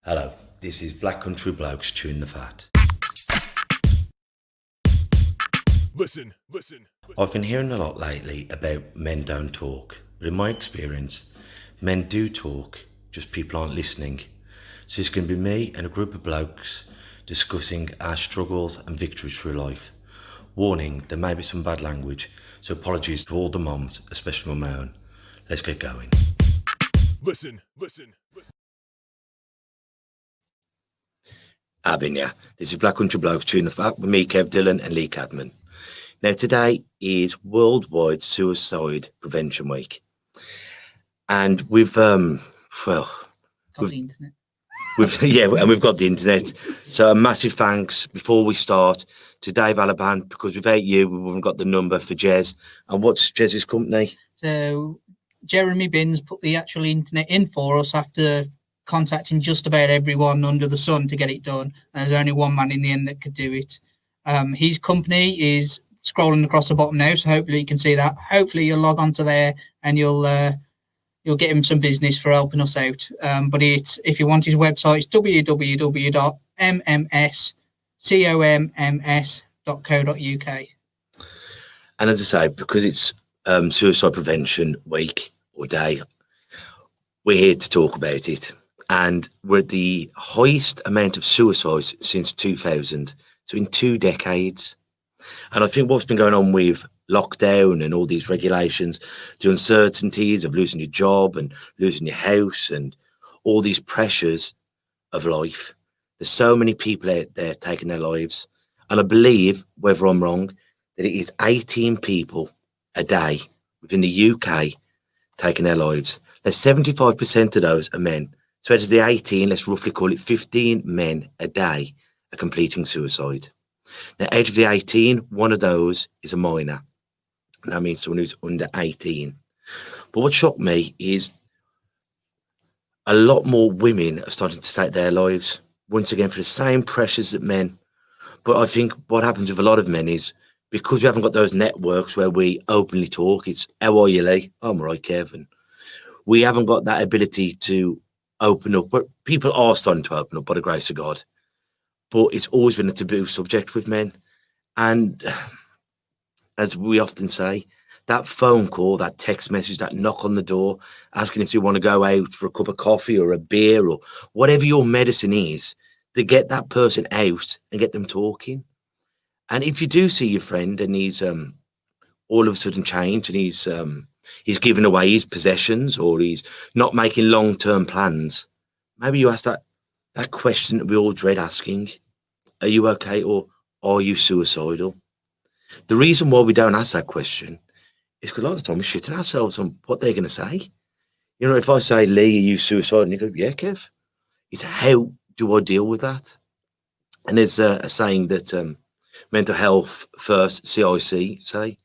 Hello, this is Black Country Blokes chewing the fat. Listen. I've been hearing a lot lately about men don't talk, but in my experience, men do talk, just people aren't listening. So it's going to be me and a group of blokes discussing our struggles and victories through life. Warning, there may be some bad language, so apologies to all the moms, especially my own. Let's get going. Listen. Abinia, this is Black Country Blokes chewing the fat with me, Kev Dillon and Lee Cadman. Now today is Worldwide Suicide Prevention Week. And we've got the internet. we've got the internet. So a massive thanks before we start to Dave Alaban, because without you we wouldn't got the number for Jez. And what's Jez's company? So Jeremy Binns put the actual internet in for us after contacting just about everyone under the sun to get it done. And there's only one man in the end that could do it. His company is scrolling across the bottom now, so hopefully you can see that. Hopefully you'll log on to there and you'll get him some business for helping us out. But if you want his website, it's www.mmscomms.co.uk. And as I say, because it's Suicide Prevention Week or Day, we're here to talk about it. And we're at the highest amount of suicides since 2000, so in 2 decades. And I think what's been going on with lockdown and all these regulations, the uncertainties of losing your job and losing your house and all these pressures of life, there's so many people out there taking their lives. And I believe, whether I'm wrong, that it is 18 people a day within the UK taking their lives. Now, 75% of those are men. So out of the 18, let's roughly call it 15 men a day are completing suicide. Now, out of the 18, one of those is a minor. That means someone who's under 18. But what shocked me is a lot more women are starting to take their lives, once again, for the same pressures that men. But I think what happens with a lot of men is, because we haven't got those networks where we openly talk, it's, how are you, Lee? Oh, I'm right, Kevin. We haven't got that ability to open up, but people are starting to open up, by the grace of God. But it's always been a taboo subject with men. And as we often say, that phone call, that text message, that knock on the door, asking if you want to go out for a cup of coffee or a beer or whatever your medicine is, to get that person out and get them talking. And if you do see your friend and he's all of a sudden changed and he's giving away his possessions or he's not making long-term plans, maybe you ask that question that we all dread asking: are you okay, or are you suicidal? The reason why we don't ask that question is because a lot of the time we're shitting ourselves on what they're going to say. You know, if I say, Lee, are you suicidal? And you go, yeah, Kev. It's how do I deal with that? And there's a saying that mental health first, CIC, say,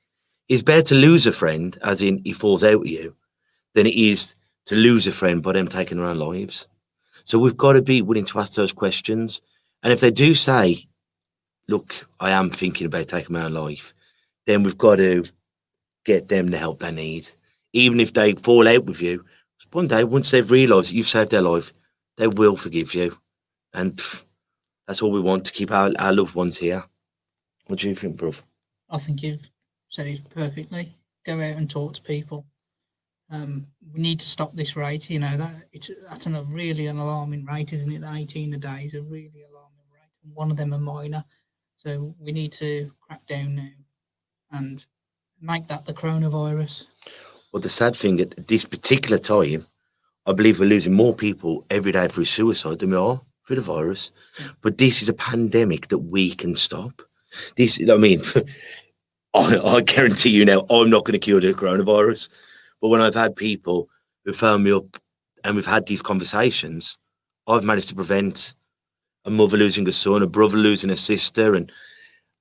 it's better to lose a friend, as in he falls out with you, than it is to lose a friend by them taking their own lives. So we've got to be willing to ask those questions. And if they do say, look, I am thinking about taking my own life, then we've got to get them the help they need. Even if they fall out with you, one day, once they've realised that you've saved their life, they will forgive you. And that's all we want, to keep our loved ones here. What do you think, bruv? I think you've said it perfectly. Go out and talk to people. We need to stop this rate. You know, that's an alarming rate, isn't it? The 18 a day is a really alarming rate. And one of them are minor. So we need to crack down now and make that the coronavirus. Well, the sad thing at this particular time, I believe we're losing more people every day through suicide than we are through the virus. Yeah. But this is a pandemic that we can stop. I guarantee you now, I'm not going to cure the coronavirus. But when I've had people who phone me up and we've had these conversations, I've managed to prevent a mother losing a son, a brother losing a sister. And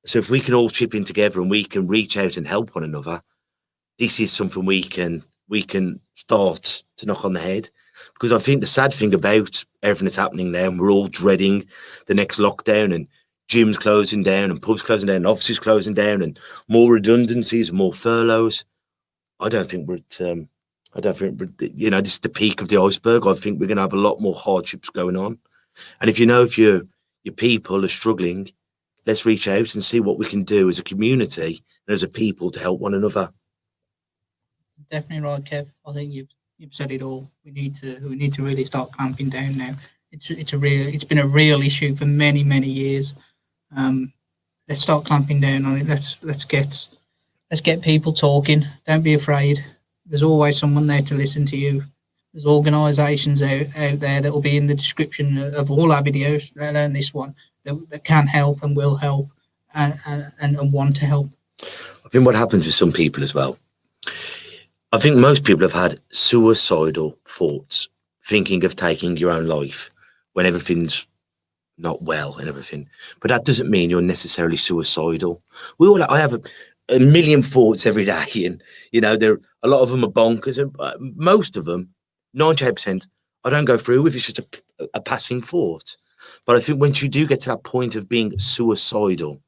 so if we can all chip in together and we can reach out and help one another, this is something we can start to knock on the head. Because I think the sad thing about everything that's happening now, and we're all dreading the next lockdown, and gyms closing down and pubs closing down and offices closing down and more redundancies and more furloughs. I don't think we're this is the peak of the iceberg. I think we're going to have a lot more hardships going on. And if you know if your people are struggling, let's reach out and see what we can do as a community and as a people to help one another. Definitely right, Kev. I think you've said it all. We need to really start clamping down now. It's been a real issue for many years. Let's start clamping down on it. Let's get people talking. Don't be afraid. There's always someone there to listen to you. There's organisations out there that will be in the description of all our videos, let alone this one, that can help and will help and want to help. I think what happens with some people as well, I think most people have had suicidal thoughts, thinking of taking your own life when everything's not well and everything. But that doesn't mean you're necessarily suicidal. I have a million thoughts every day, and a lot of them are bonkers, and most of them, 98%, I don't go through with. It's just a passing thought. But I think once you do get to that point of being suicidal,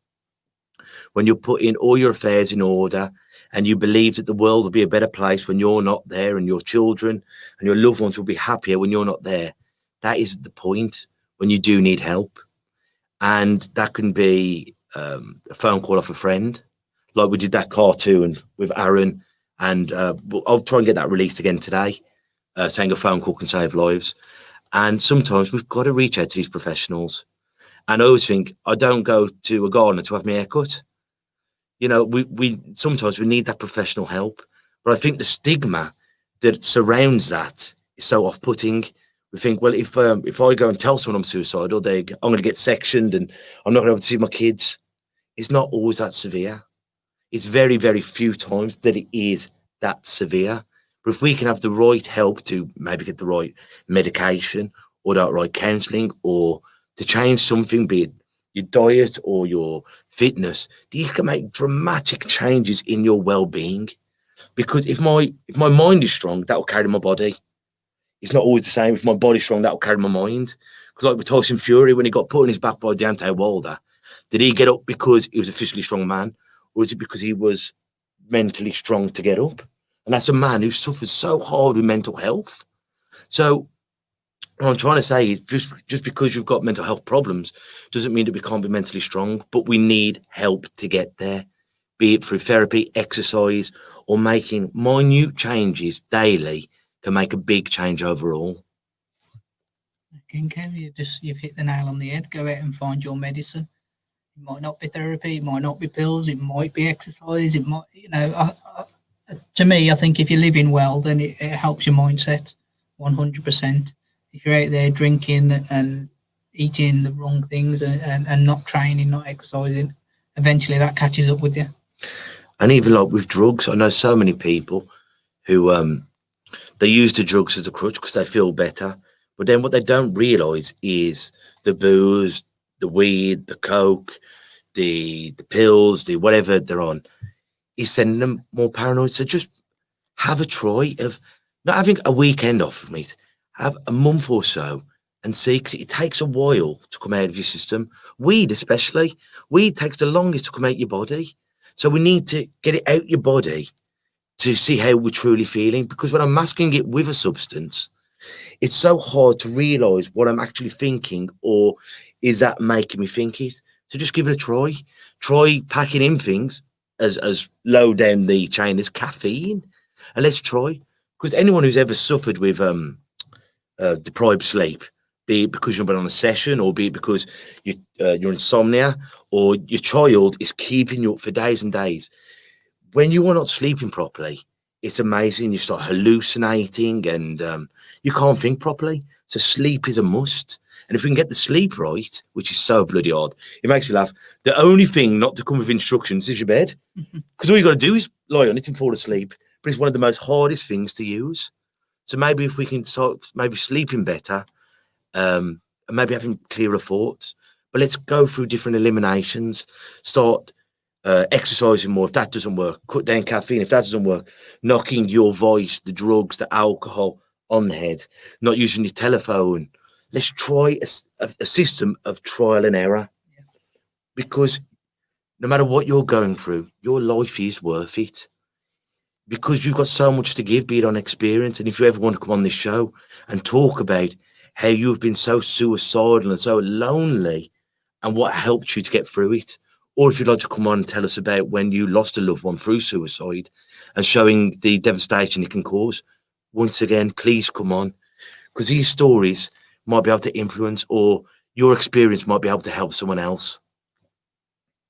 when you're putting all your affairs in order and you believe that the world will be a better place when you're not there, and your children and your loved ones will be happier when you're not there, that is the point when you do need help. And that can be a phone call off a friend, like we did that cartoon with Aaron, and I'll try and get that released again today, saying a phone call can save lives. And sometimes we've got to reach out to these professionals. And I always think, I don't go to a gardener to have my hair cut. We sometimes we need that professional help. But I think the stigma that surrounds that is so off-putting. We think, well, if I go and tell someone I'm suicidal, I'm going to get sectioned and I'm not going to be able to see my kids. It's not always that severe. It's very, very few times that it is that severe. But if we can have the right help to maybe get the right medication or that right counselling, or to change something, be it your diet or your fitness, these can make dramatic changes in your well-being. Because if my mind is strong, that will carry my body. It's not always the same. If my body's strong, that will carry my mind. Because like with Tyson Fury, when he got put on his back by Deontay Wilder, did he get up because he was a physically strong man, or is it because he was mentally strong to get up? And that's a man who suffers so hard with mental health. So what I'm trying to say is, just because you've got mental health problems doesn't mean that we can't be mentally strong, but we need help to get there, be it through therapy, exercise, or making minute changes daily can make a big change overall. Again, Kev, you've hit the nail on the head. Go out and find your medicine. It might not be therapy, it might not be pills, it might be exercise, it might, to me, I think if you're living well, then it helps your mindset 100%. If you're out there drinking and eating the wrong things and not training, not exercising, eventually that catches up with you. And even like with drugs, I know so many people who they use the drugs as a crutch because they feel better. But then what they don't realise is the booze, the weed, the coke, the pills, the whatever they're on, is sending them more paranoid. So just have a try of not having a weekend off from it. Have a month or so and see, because it takes a while to come out of your system. Weed especially. Weed takes the longest to come out your body. So we need to get it out your body to see how we're truly feeling. Because when I'm masking it with a substance, it's so hard to realise what I'm actually thinking, or is that making me think it? So just give it a try. Try packing in things as low down the chain as caffeine, and let's try. Because anyone who's ever suffered with deprived sleep, be it because you've been on a session, or be it because you're insomnia, or your child is keeping you up for days and days, when you are not sleeping properly, it's amazing. You start hallucinating and you can't think properly. So sleep is a must. And if we can get the sleep right, which is so bloody hard, it makes me laugh. The only thing not to come with instructions is your bed. Because all you got to do is lie on it and fall asleep. But it's one of the most hardest things to use. So maybe if we can start maybe sleeping better, and maybe having clearer thoughts. But let's go through different eliminations. Start exercising more if that doesn't work. Cut down caffeine if that doesn't work. Knocking your voice, the drugs, the alcohol on the head. Not using your telephone. Let's try a system of trial and error. Yeah. Because no matter what you're going through, your life is worth it. Because you've got so much to give, be it on experience. And if you ever want to come on this show and talk about how you've been so suicidal and so lonely and what helped you to get through it. Or if you'd like to come on and tell us about when you lost a loved one through suicide and showing the devastation it can cause, once again, please come on, because these stories might be able to influence, or your experience might be able to help someone else.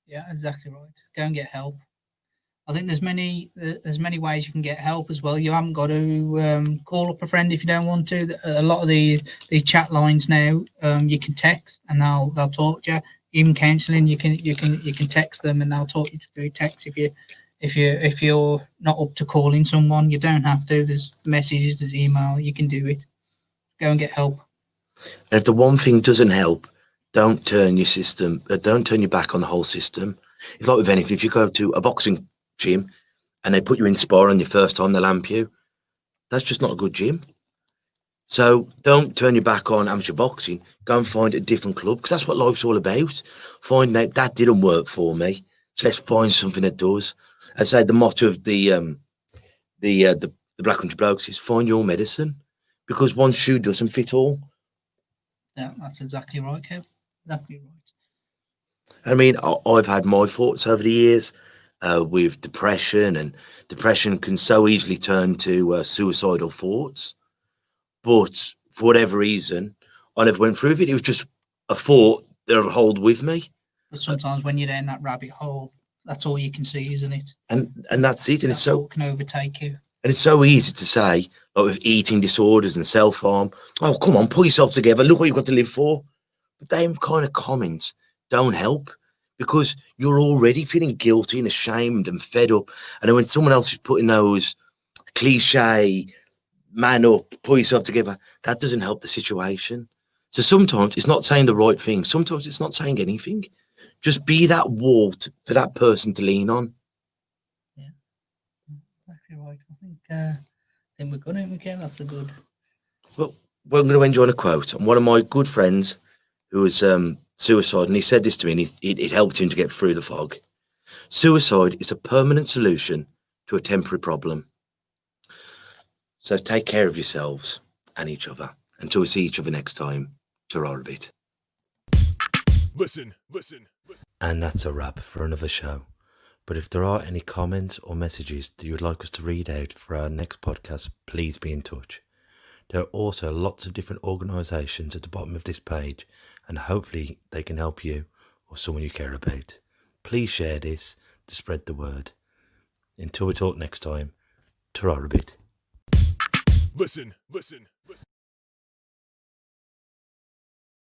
Yeah, exactly right. Go and get help. I think there's many ways you can get help as well. You haven't got to call up a friend if you don't want to. A lot of the chat lines now, you can text and they'll talk to you. Even counselling, you can text them and they'll talk you through text. If you're not up to calling someone, you don't have to. There's messages, there's email. You can do it. Go and get help. And if the one thing doesn't help, don't turn your back on the whole system. It's like with anything. If you go to a boxing gym and they put you in spar on your first time, they lamp you, that's just not a good gym. So don't turn your back on amateur boxing. Go and find a different club, because that's what life's all about. Finding out that didn't work for me, so let's find something that does. I say the motto of the Black Country Blokes is find your medicine, because one shoe doesn't fit all. Yeah, that's exactly right, Kev. Exactly right. I mean, I've had my thoughts over the years with depression, and depression can so easily turn to suicidal thoughts. But for whatever reason, I never went through it. It was just a thought that would hold with me. But sometimes when you're down that rabbit hole, that's all you can see, isn't it? And that's it. And That's what can overtake you. And it's so easy to say, like with eating disorders and self-harm, oh, come on, pull yourself together. Look what you've got to live for. But them kind of comments don't help, because you're already feeling guilty and ashamed and fed up. And then when someone else is putting those cliche, man up, pull yourself together, that doesn't help the situation. So sometimes it's not saying the right thing. Sometimes it's not saying anything. Just be that wall for that person to lean on. Yeah, exactly right. I think we're good, aren't we, Kev? That's a good. Well, I'm going to end you on a quote. And one of my good friends who was suicide, and he said this to me, and it helped him to get through the fog. Suicide is a permanent solution to a temporary problem. So take care of yourselves and each other. Until we see each other next time, ta-ra a bit. Listen. And that's a wrap for another show. But if there are any comments or messages that you would like us to read out for our next podcast, please be in touch. There are also lots of different organisations at the bottom of this page, and hopefully they can help you or someone you care about. Please share this to spread the word. Until we talk next time, ta-ra a bit. Listen.